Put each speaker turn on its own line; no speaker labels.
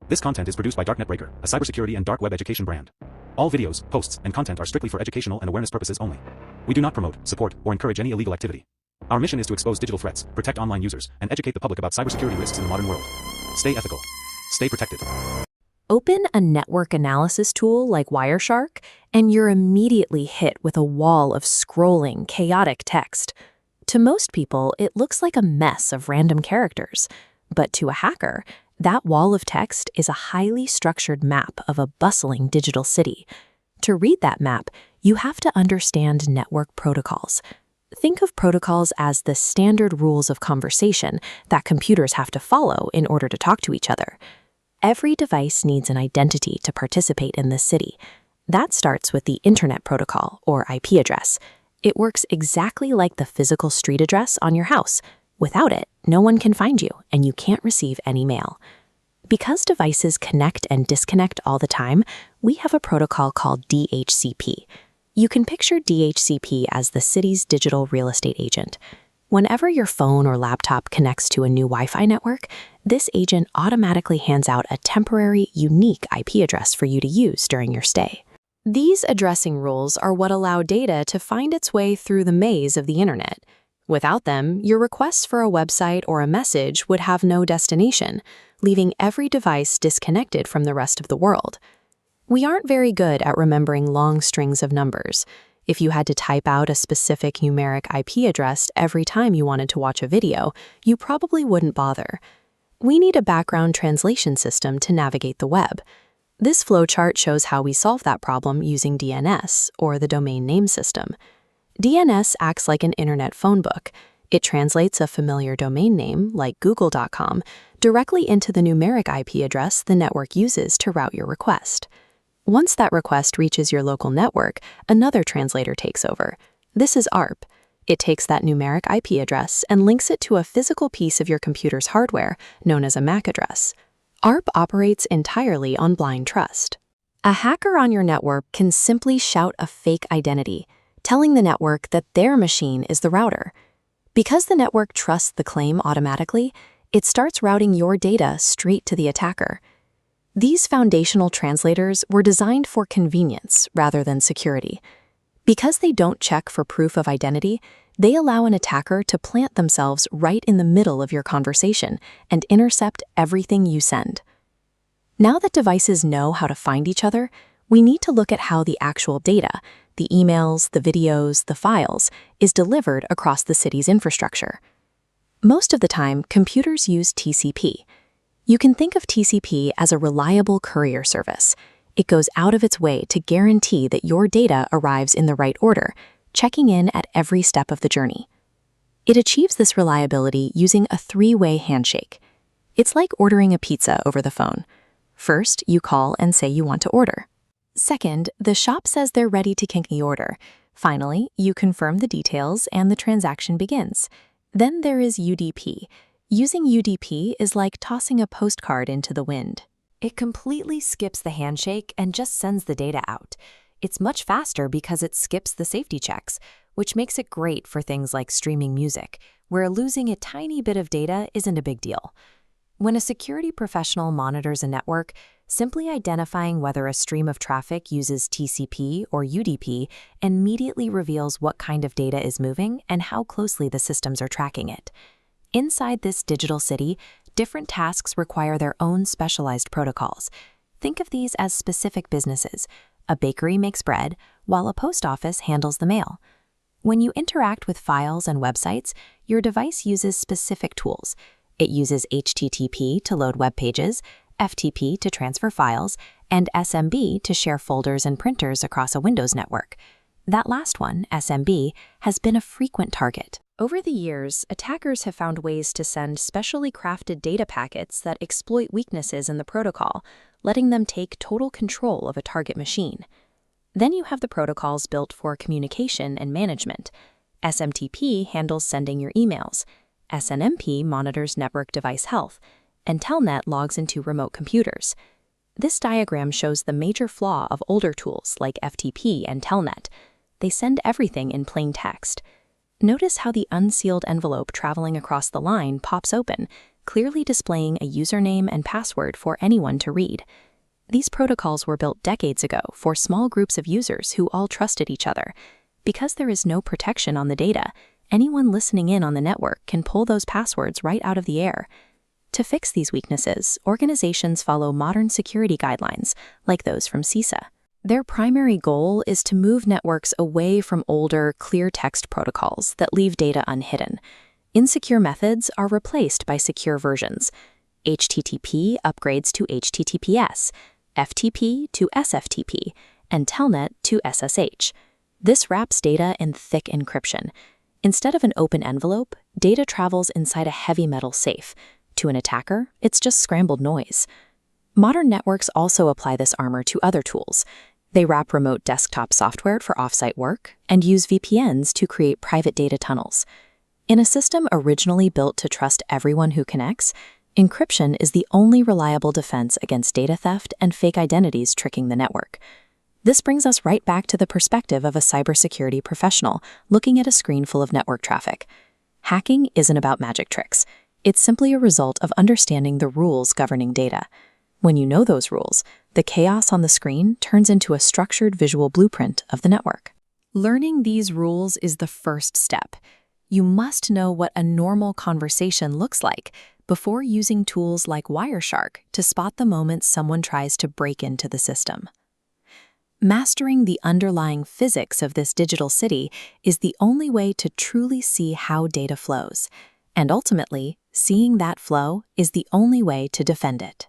This content is produced by Darknet Breaker, a cybersecurity and dark web education brand. All videos, posts, and content are strictly for educational and awareness purposes only. We do not promote, support, or encourage any illegal activity. Our mission is to expose digital threats, protect online users, and educate the public about cybersecurity risks in the modern world. Stay ethical. Stay protected.
Open a network analysis tool like Wireshark, and you're immediately hit with a wall of scrolling, chaotic text. To most people, it looks like a mess of random characters. But to a hacker, that wall of text is a highly structured map of a bustling digital city. To read that map, you have to understand network protocols. Think of protocols as the standard rules of conversation that computers have to follow in order to talk to each other. Every device needs an identity to participate in this city. That starts with the Internet Protocol, or IP address. It works exactly like the physical street address on your house. Without it, no one can find you, and you can't receive any mail. Because devices connect and disconnect all the time, we have a protocol called DHCP. You can picture DHCP as the city's digital real estate agent. Whenever your phone or laptop connects to a new Wi-Fi network, this agent automatically hands out a temporary, unique IP address for you to use during your stay. These addressing rules are what allow data to find its way through the maze of the internet. Without them, your requests for a website or a message would have no destination, leaving every device disconnected from the rest of the world. We aren't very good at remembering long strings of numbers. If you had to type out a specific numeric IP address every time you wanted to watch a video, you probably wouldn't bother. We need a background translation system to navigate the web. This flowchart shows how we solve that problem using DNS, or the domain name system. DNS acts like an internet phone book. It translates a familiar domain name, like google.com, directly into the numeric IP address the network uses to route your request. Once that request reaches your local network, another translator takes over. This is ARP. It takes that numeric IP address and links it to a physical piece of your computer's hardware, known as a MAC address. ARP operates entirely on blind trust. A hacker on your network can simply shout a fake identity, telling the network that their machine is the router. Because the network trusts the claim automatically, it starts routing your data straight to the attacker. These foundational translators were designed for convenience rather than security. Because they don't check for proof of identity, they allow an attacker to plant themselves right in the middle of your conversation and intercept everything you send. Now that devices know how to find each other, we need to look at how the actual data, the emails, the videos, the files, is delivered across the city's infrastructure. Most of the time, computers use TCP. You can think of TCP as a reliable courier service. It goes out of its way to guarantee that your data arrives in the right order, checking in at every step of the journey. It achieves this reliability using a three-way handshake. It's like ordering a pizza over the phone. First, you call and say you want to order. Second, the shop says they're ready to take the order. Finally, you confirm the details and the transaction begins. Then there is UDP. Using UDP is like tossing a postcard into the wind. It completely skips the handshake and just sends the data out. It's much faster because it skips the safety checks, which makes it great for things like streaming music, where losing a tiny bit of data isn't a big deal. When a security professional monitors a network, simply identifying whether a stream of traffic uses TCP or UDP immediately reveals what kind of data is moving and how closely the systems are tracking it. Inside this digital city, different tasks require their own specialized protocols. Think of these as specific businesses. A bakery makes bread, while a post office handles the mail. When you interact with files and websites, your device uses specific tools. It uses HTTP to load web pages, FTP to transfer files, and SMB to share folders and printers across a Windows network. That last one, SMB, has been a frequent target. Over the years, attackers have found ways to send specially crafted data packets that exploit weaknesses in the protocol, letting them take total control of a target machine. Then you have the protocols built for communication and management. SMTP handles sending your emails. SNMP monitors network device health, and Telnet logs into remote computers. This diagram shows the major flaw of older tools like FTP and Telnet. They send everything in plain text. Notice how the unsealed envelope traveling across the line pops open, clearly displaying a username and password for anyone to read. These protocols were built decades ago for small groups of users who all trusted each other. Because there is no protection on the data, anyone listening in on the network can pull those passwords right out of the air. To fix these weaknesses, organizations follow modern security guidelines, like those from CISA. Their primary goal is to move networks away from older, clear text protocols that leave data unhidden. Insecure methods are replaced by secure versions. HTTP upgrades to HTTPS, FTP to SFTP, and Telnet to SSH. This wraps data in thick encryption. Instead of an open envelope, data travels inside a heavy metal safe. To an attacker, it's just scrambled noise. Modern networks also apply this armor to other tools. They wrap remote desktop software for offsite work and use VPNs to create private data tunnels. In a system originally built to trust everyone who connects, encryption is the only reliable defense against data theft and fake identities tricking the network. This brings us right back to the perspective of a cybersecurity professional looking at a screen full of network traffic. Hacking isn't about magic tricks. It's simply a result of understanding the rules governing data. When you know those rules, the chaos on the screen turns into a structured visual blueprint of the network. Learning these rules is the first step. You must know what a normal conversation looks like before using tools like Wireshark to spot the moment someone tries to break into the system. Mastering the underlying physics of this digital city is the only way to truly see how data flows. And ultimately, seeing that flow is the only way to defend it.